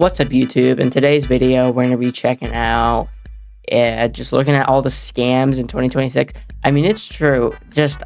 What's up, YouTube? In today's video, we're going to be checking out, just looking at all the scams in 2026. I mean, it's true.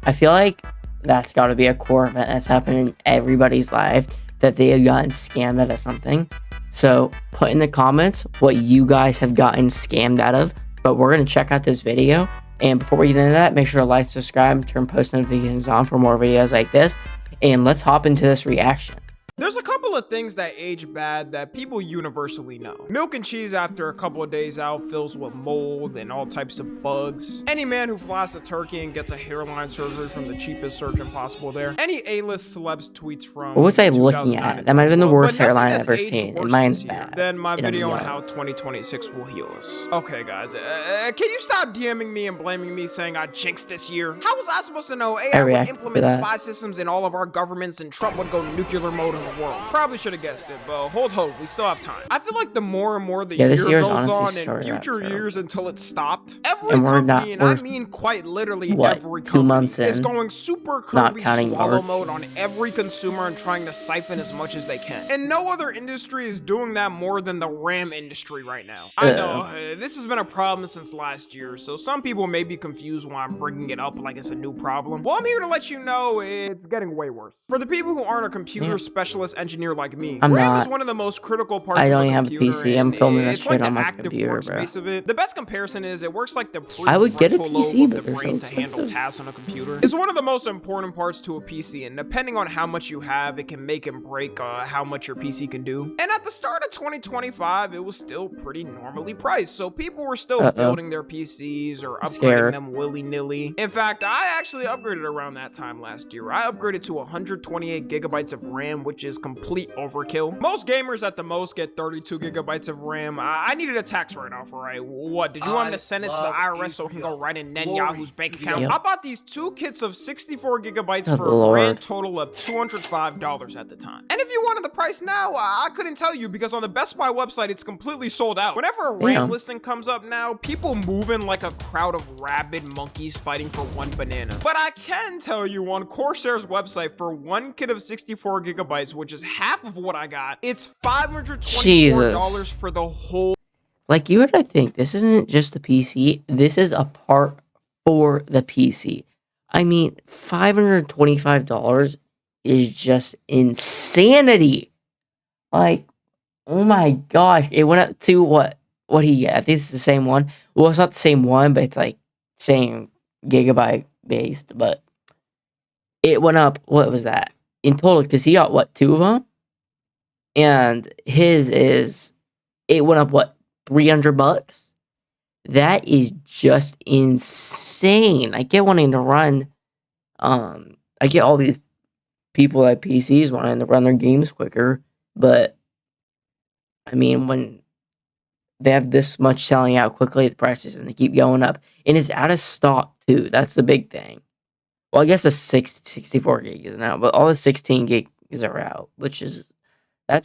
I feel like that's got to be a core event that's happened in everybody's life, that they have gotten scammed out of something. So put in the comments what you guys have gotten scammed out of. But we're going to check out this video. And before we get into that, make sure to like, subscribe, turn post notifications on for more videos like this. And let's hop into this reaction. There's a couple of things that age bad that people universally know. Milk and cheese after a couple of days out fills with mold and all types of bugs. Any man who flies to Turkey and gets a hairline surgery from the cheapest surgeon possible there. Any A-list celebs tweets from What was I looking at? That might have been the worst hairline I've ever seen, and mine's bad. Then my video on how 2026 will heal us. Okay, guys, can you stop DMing me and blaming me saying I jinxed this year? How was I supposed to know AI would implement spy systems in all of our governments and Trump would go nuclear mode in the world? Probably should have guessed it, but hold hope, we still have time. I feel like the more and more the year goes on and future years until it stopped, every company, and I mean quite literally every company, is going super Kirby swallow mode on every consumer and trying to siphon as much as they can. And no other industry is doing that more than the RAM industry right now. I know, this has been a problem since last year, so some people may be confused why I'm bringing it up like it's a new problem. Well, I'm here to let you know it's getting way worse. For the people who aren't a computer specialist engineer like me, RAM is one of the most critical parts of a computer. I don't have a PC. I'm filming this shit on my computer, bro. The best comparison is it works like the I would get a PC, but the brain to handle tasks on a computer. It's one of the most important parts to a PC, and depending on how much you have, it can make and break how much your PC can do. And at the start of 2025, it was still pretty normally priced, so people were still building their PCs or upgrading them willy-nilly. In fact, I actually upgraded around that time last year. I upgraded to 128 gigabytes of RAM, which is complete overkill. Most gamers at the most get 32 gigabytes of RAM. I needed a tax write-off, alright? What, did you want me to send it to the IRS so it can go right in Netanyahu's bank account? I bought these two kits of 64 gigabytes for a grand total of $205 at the time. And if you wanted the price now, I couldn't tell you because on the Best Buy website, it's completely sold out. Whenever a RAM listing comes up now, people move in like a crowd of rabid monkeys fighting for one banana. But I can tell you on Corsair's website, for one kit of 64 gigabytes, which is half of what I got, it's $524 for the whole. Like, you would think this isn't just the PC, this is a part for the PC. I mean, $525 is just insanity. Like, oh my gosh, it went up to what he got? I think it's the same one. Well, it's not the same one, but it's like same gigabyte based, but it went up. What was that in total? Because he got what, 2 of them, and it went up what, $300? That is just insane. I get wanting to run. I get all these people at PCs wanting to run their games quicker, but I mean, when they have this much selling out quickly, the prices and they keep going up, and it's out of stock too. That's the big thing. Well, I guess the 64 gig is now, but all the 16 gigs are out, that's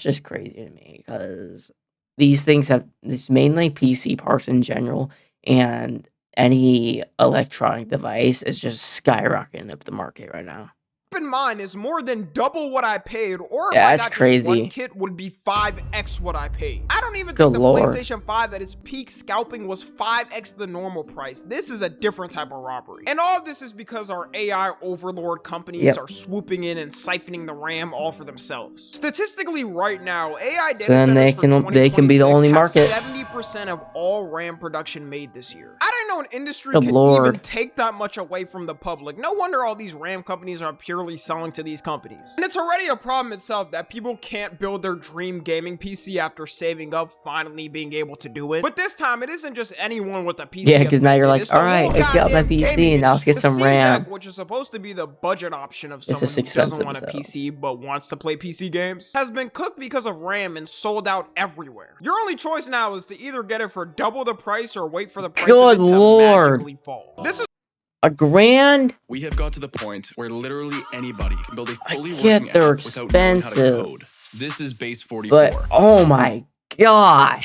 just crazy to me because these things it's mainly PC parts in general, and any electronic device is just skyrocketing up the market right now. In mind is more than double what I paid, or if I got crazy. Just one kit would be 5x what I paid. I don't even think the PlayStation 5 at its peak scalping was 5x the normal price. This is a different type of robbery. And all of this is because our AI overlord companies are swooping in and siphoning the RAM all for themselves. Statistically right now, AI data centers they can be the only market. 70% of all RAM production made this year. I didn't know an industry could even take that much away from the public. No wonder all these RAM companies are purely selling to these companies. And it's already a problem itself that people can't build their dream gaming PC after saving up, finally being able to do it. But this time, it isn't just anyone with a PC. Yeah, because now you're like, alright, I got my PC and now let's get some RAM. Deck, which is supposed to be the budget option of someone who doesn't want a PC but wants to play PC games, has been cooked because of RAM and sold out everywhere. Your only choice now is to either get it for double the price or wait for the price of it to magically fall. This is a grand? We have got to the point where literally anybody can build a fully working app without knowing how to code. This is Base 44. But, oh my god.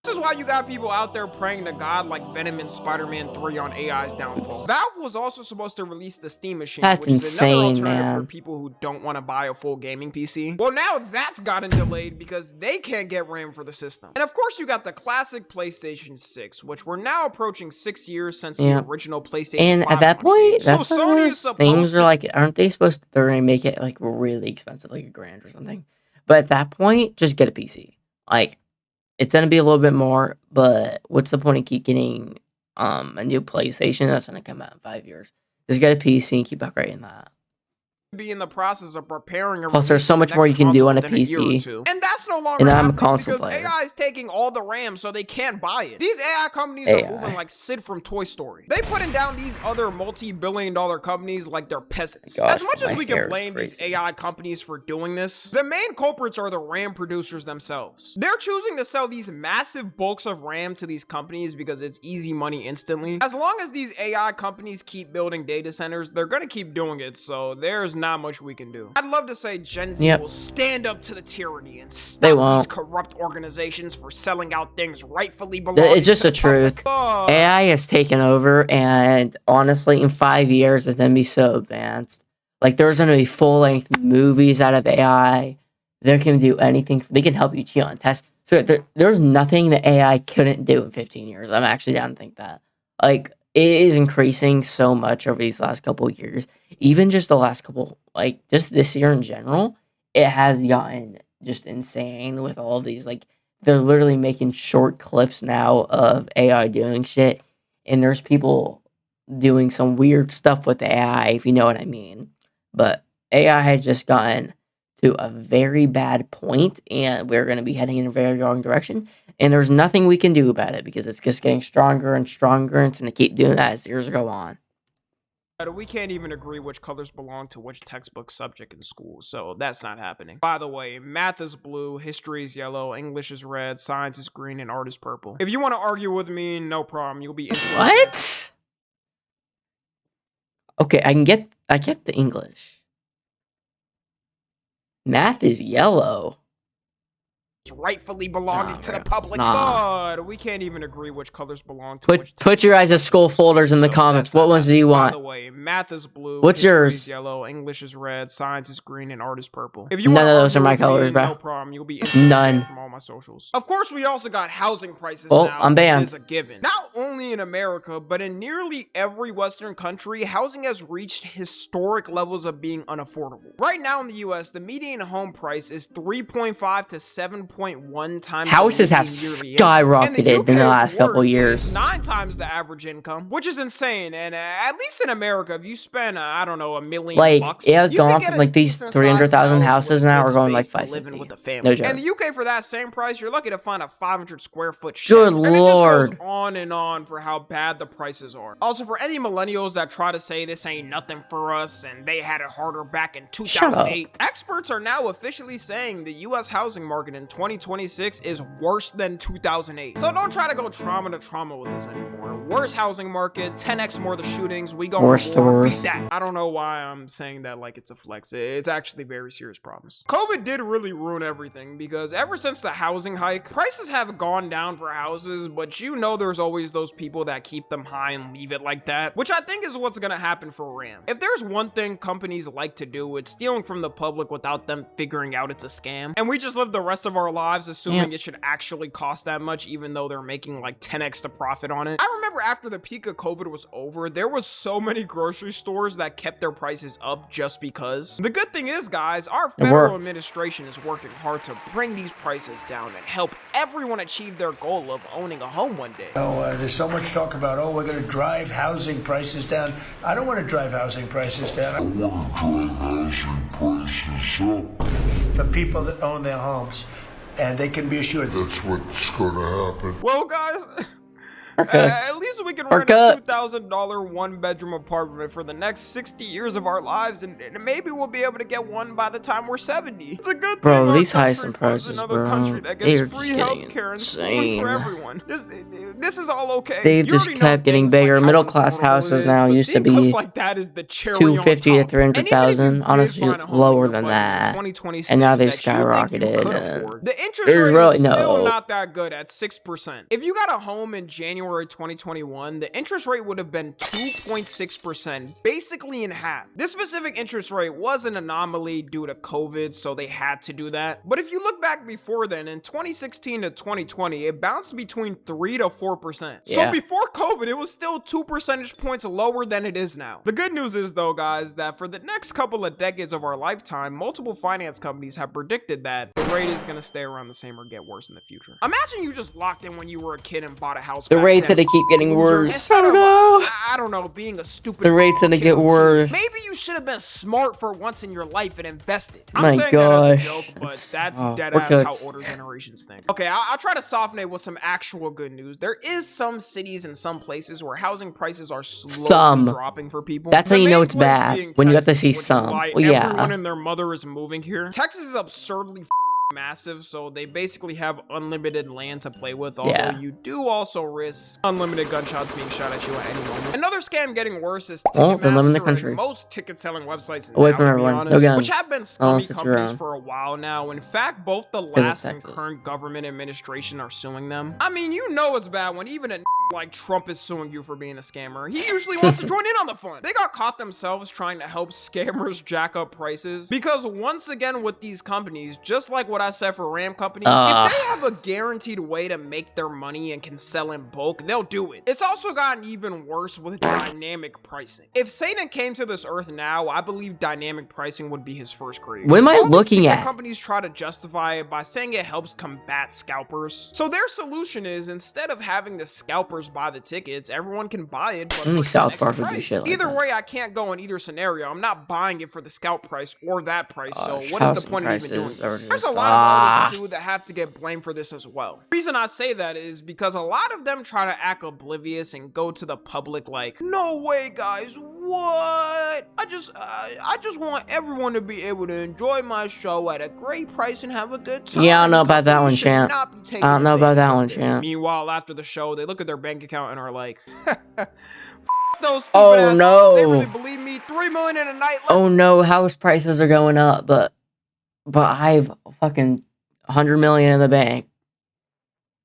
This is why you got people out there praying to God like Venom and Spider-Man 3 on AI's downfall. Valve was also supposed to release the Steam Machine, That's which is another insane, alternative for man. people who don't want to buy a full gaming PC. Well, now that's gotten delayed because they can't get RAM for the system. And of course, you got the classic PlayStation 6, which we're now approaching 6 years since Yeah. the original PlayStation And 5 at that launch date. point, So that's when Sony those is supposed things are to like, aren't they supposed to, they're gonna make it like really expensive, like $1,000 or something. But at that point, just get a PC. Like, it's gonna be a little bit more, but what's the point of keep getting a new PlayStation that's gonna come out in 5 years? Just get a PC and keep upgrading that. be in the process of preparing a Plus, there's release so for the much more next you can do console on a within year or PC. two. And that's no longer And I'm a happening console because player. AI is taking all the RAM so they can't buy it. These AI companies are moving AI. like Sid from Toy Story. They putting down these other multi-billion-dollar companies like they're peasants. Gosh, As much as my we hair can is blame these crazy. AI companies for doing this, the main culprits are the RAM producers themselves. They're choosing to sell these massive bulks of RAM to these companies because it's easy money instantly. As long as these AI companies keep building data centers, they're gonna keep doing it, so there's not much we can do. I'd love to say Gen Z Yep. will stand up to the tyranny and They stop these won't. corrupt organizations for selling out things rightfully belonging It's just to the public. truth. AI has taken over, and honestly, in 5 years, it's gonna be so advanced. Like, there's gonna be full-length movies out of AI. They can do anything. They can help you cheat on tests. So there's nothing that AI couldn't do in 15 years. I'm actually down to think that. Like, it is increasing so much over these last couple of years. Even just the last couple, like, just this year in general, it has gotten just insane with all these, like, they're literally making short clips now of AI doing shit, and there's people doing some weird stuff with AI, if you know what I mean. But AI has just gotten to a very bad point, and we're going to be heading in a very wrong direction. And there's nothing we can do about it because it's just getting stronger and stronger, and it's going to keep doing that as years go on. We can't even agree which colors belong to which textbook subject in school, so that's not happening. By the way, math is blue, history is yellow, English is red, science is green, and art is purple. If you want to argue with me, no problem. You'll be What? Okay, I get the English. Math is yellow. rightfully belonging Nah, to the bro. public. Nah. But we can't even agree which colors belong to which Put your eyes as skull folders in the so comments. that's What not ones do you happening. want? By the way, math is blue. What's history yours? Is yellow. English is red. Science is green, and art is purple. If you None wanna of those argue are my with me, colors, bro. No problem. You'll be instantly None. banned from all my socials. Of course, we also got housing prices Well, now, I'm banned. which is a given. Not only in America, but in nearly every Western country, housing has reached historic levels of being unaffordable. Right now in the U.S., the median home price is 3.5 to 7.1 times. Houses the have median yearly income. skyrocketed in the UK, last it's couple worse. years. It's 9 times the average income, which is insane. And at least in America, if you spend, I don't know, $1 million Like, bucks, it has you can gone get from a like these decent-sized 300,000 house houses with now good are going like space to live in 550. with a family. No joke. In the UK, for that same price, you're lucky to find a 500 square foot shed. Good and it just goes lord. on for how bad the prices are. Also, for any millennials that try to say this ain't nothing for us and they had it harder back in 2008, experts are now officially saying the US housing market in 2026 is worse than 2008. So don't try to go trauma to trauma with this anymore. Worse housing market, 10x more the shootings, we go Worse to to war, worse. beat that. I don't know why I'm saying that like it's a flex. It's actually very serious problems. COVID did really ruin everything because ever since the housing hike, prices have gone down for houses, but you know there's always those people that keep them high and leave it like that, which I think is what's gonna happen for RAM. If there's one thing companies like to do, it's stealing from the public without them figuring out it's a scam. And we just live the rest of our lives assuming it should actually cost that much, even though they're making like 10x the profit on it. I remember after the peak of COVID was over, there was so many grocery stores that kept their prices up just because. The good thing is, guys, our federal administration is working hard to bring these prices down and help everyone achieve their goal of owning a home one day. There's so much talk about, we're going to drive housing prices down. I don't want to drive housing prices down. I want to drive housing prices up. For people that own their homes, and they can be assured that's what's going to happen. Well, guys, Okay. at least means we can Or rent a cut. $2,000 one-bedroom apartment for the next 60 years of our lives, and maybe we'll be able to get one by the time we're 70. It's a good Bro, thing our these country Heisen funds prices, another country bro, that they gets are free just getting healthcare and schooling for insane. everyone. This is all okay. They've You just already know kept getting things like bigger. how Middle class unaffordable houses it is, now but used to seeing clips be like that is the cherry on 250 to top. And even if you 300,000. did Honestly, find a home lower in your than budget in that. 2026 And now they've that you think you skyrocketed. could And afford, the interest there's rate really is still no. not that good at 6%. If you got a home in January 2021, the interest rate would have been 2.6%, basically in half. This specific interest rate was an anomaly due to COVID, so they had to do that. But if you look back before then, in 2016 to 2020, it bounced between 3 to 4%. So Yeah. before COVID, it was still 2 percentage points lower than it is now. The good news is though, guys, that for the next couple of decades of our lifetime, multiple finance companies have predicted that the rate is going to stay around the same or get worse in the future. Imagine you just locked in when you were a kid and bought a house. The back rates then. gonna keep getting Loser. worse. Instead Oh of, no. I don't know, being a stupid The rates gonna kid get on TV. worse. Maybe you should have been smart for once in your life and invested. I'm My saying that as a gosh. joke, but It's- that's oh, dead we're ass how cooked. older generations think. Okay, I'll try to soften it with some actual good news. There is some cities and some places where housing prices are slowly Some. dropping for people. That's The how you know main it's place bad, being when you have to Texas, see which is some. why Well, yeah. everyone and their mother is moving here. Texas is absurdly massive, so they basically have unlimited land to play with, although Yeah. you do also risk unlimited gunshots being shot at you at any moment. Another scam getting worse is Well, then live in the Ticketmaster country. and most ticket-selling websites Away now, from to be everyone. No honest, guns. which have been scummy Unless it's your companies own. for a while now. In fact, both the it's last and Texas. current government administration are suing them. I mean, you know it's bad when even a like Trump is suing you for being a scammer. He usually wants to join in on the fun. They got caught themselves trying to help scammers jack up prices because once again with these companies, just like what I said for RAM companies, if they have a guaranteed way to make their money and can sell in bulk, they'll do it. It's also gotten even worse with dynamic pricing. If Satan came to this earth now, I believe dynamic pricing would be his first creation. What am I All these looking ticket at? companies try to justify it by saying it helps combat scalpers. So their solution is instead of having the scalpers buy the tickets, everyone can buy it, but Only for South an extra Park would do price. shit like Either that. way, I can't go in either scenario. I'm not buying it for the scalp price or that price. So Gosh, what is the housing point of even doing prices this? are There's a just- lot of artists too that have to get blamed for this as well. The reason I say that is because a lot of them try to act oblivious and go to the public like, no way, guys, what? I just want everyone to be able to enjoy my show at a great price and have a good time. Yeah, I don't know about that one, Companies should champ. not be taking I don't know about advantage that of one, this. champ. Meanwhile, after the show, they look at their bank account and are like, those stupid Oh, assholes. no. They really believe me. 3 million in a night. Let's Oh no, house prices are going up, but I've fucking 100 million in the bank.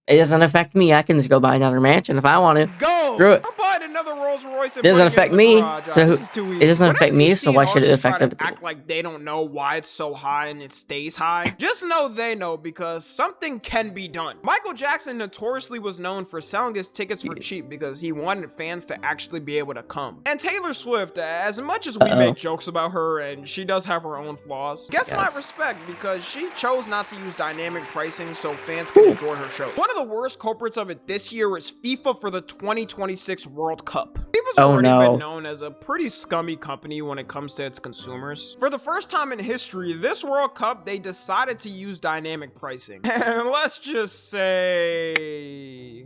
It doesn't affect me. I can just go buy another mansion if I want to. go. Screw it. I'm buying another Rolls Royce. And It doesn't putting in affect the me, garage. so This is too it easy. doesn't affect Whenever you me, see so why an should it artist affect try other to act people? like they don't know why it's so high and it stays high, just know they know because something can be done. Michael Jackson notoriously was known for selling his tickets for cheap because he wanted fans to actually be able to come. And Taylor Swift, as much as we make jokes about her and she does have her own flaws, gets my Yes. respect because she chose not to use dynamic pricing so fans can enjoy her show. One of the worst culprits of it this year is FIFA for the 2026 World Cup. FIFA's Oh, already no. been known as a pretty scummy company when it comes to its consumers. For the first time in history, this World Cup, they decided to use dynamic pricing. And let's just say...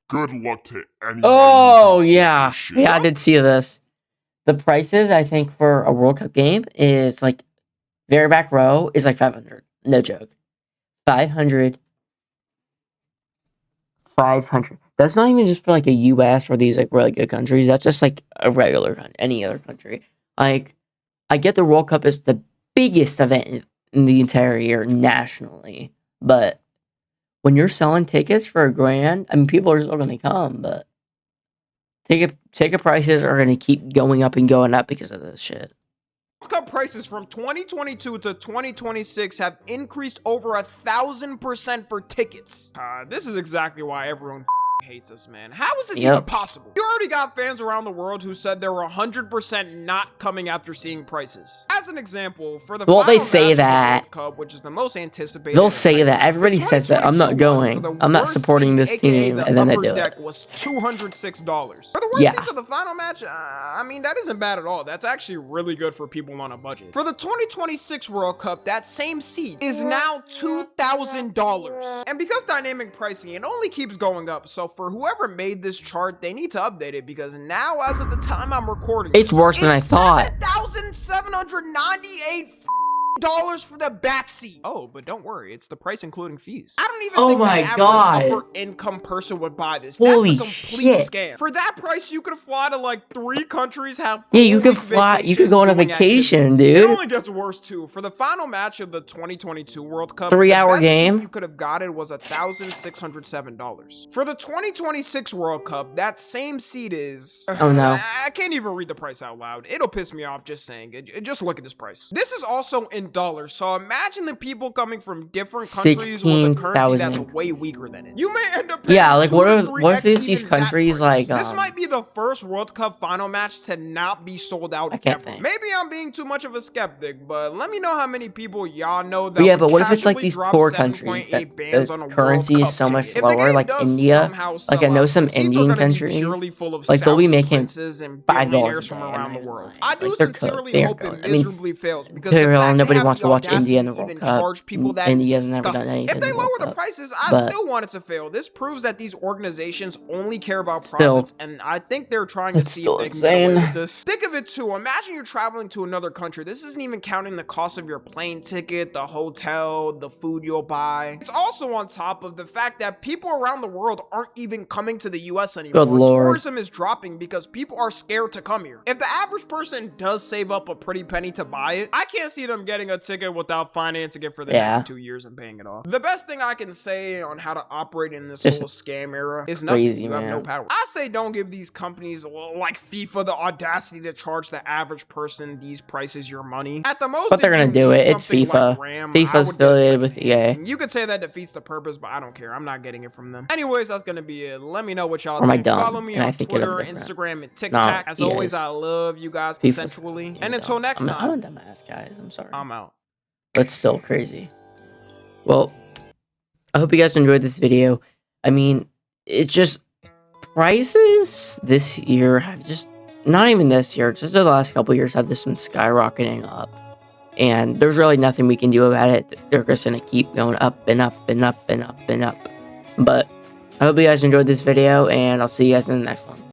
Good luck to anybody. Oh using yeah, this shit. yeah, I did see this. The prices I think for a World Cup game is like very back row is like 500. No joke, 500. 500. That's not even just for like a U.S. or these like really good countries. That's just like a regular country, any other country. Like, I get the World Cup is the biggest event in the entire year nationally, but when you're selling tickets for $1,000, I mean, people are still going to come, but ticket prices are going to keep going up and going up because of this shit. World Cup prices from 2022 to 2026 have increased over 1,000% for tickets. This is exactly why everyone hates us, man. How is this even possible? You already got fans around the world who said they were 100% not coming after seeing prices. As an example, for the Well, they final say match of the that. World Cup, which is the most anticipated, They'll event say that. ever, Everybody the says that. I'm not 2022 one for going. the I'm not worst supporting seat, this aka team, the and then they upper do it. deck, was $206. For the worst Yeah. seats of the final match, I mean, that isn't bad at all. That's actually really good for people on a budget. For the 2026 World Cup, that same seat is now $2,000. And because dynamic pricing, it only keeps going up, so for whoever made this chart, they need to update it because now, as of the time I'm recording, It's worse than I thought. $7,798 for the backseat. Oh, but don't worry, it's the price including fees. I don't even Oh think my the average God. upper income person would buy this. Holy That's a complete shit. scam. For that price, you could fly to like 3 countries, have Yeah, you could 4-week fly. You could go on a vacations, doing vacation, activities. It dude. only gets worse too. For the final match of the 2022 World Cup, 3-hour the best seat game. you could have gotten was $1,607. For the 2026 World Cup, that same seat is... Oh, no. I can't even read the price out loud. It'll piss me off just saying it. Just look at this price. This is also in dollars, so imagine the people coming from different countries with a currency that's 16,000. way weaker than it. You may end up paying Yeah, like 2 what to if 3x these even that countries price. like This might be the first World Cup final match to not be sold out I can't ever. think. Maybe I'm being too much of a skeptic, but let me know how many people y'all know that But yeah, would but what if it's like casually these drop poor 7.8 countries that bands the on a World currency is Cup so much ticket? If the lower, game like does India? somehow Like I sell know out, some the seats are Indian gonna be countries, purely full of like they'll be Saudi making princes and $5 a billionaires day. from I'm around not the even world. lying. I do Like they're sincerely they are hope good. it I mean, miserably fails because the clearly fact they nobody have wants the to watch audacity India in to the World even Cup. charge people that is India's never done disgusting. anything If they in the World lower the Cup. prices, I But still want it to fail. This proves that these organizations only care about still, profits, and I think they're trying to it's see if still they can get away insane. with this. Think of it too. Imagine you're traveling to another country. This isn't even counting the cost of your plane ticket, the hotel, the food you'll buy. It's also on top of the fact that people around the world aren't even coming to the US anymore. Good lord. Tourism is dropping because people are scared to come here. If the average person does save up a pretty penny to buy it, I can't see them getting a ticket without financing it for the Yeah. next 2 years and paying it off. The best thing I can say on how to operate in this Just whole scam era is nothing. crazy, You have no man. power. I say don't give these companies like FIFA the audacity to charge the average person these prices your money. At the most, But they're if gonna you do need it. It's something FIFA. like RAM, I FIFA's would get a affiliated with secondhand. EA. You could say that defeats the purpose, but I don't care. I'm not getting it from them. Anyways, that's gonna be it. Let me know what y'all Or am I think. dumb? Follow me And I on think it is Twitter, different. Instagram, and No, TikTok. As EA always, is. I love you guys FIFA's consensually. fucking And until dumb. next I'm time, a dumbass, guys. I'm sorry. I'm out. But still crazy. Well, I hope you guys enjoyed this video. I mean, it just prices this year have just not even this year, just the last couple years have just been skyrocketing up. And there's really nothing we can do about it. They're just gonna keep going up and up and up and up and up. But I hope you guys enjoyed this video, and I'll see you guys in the next one.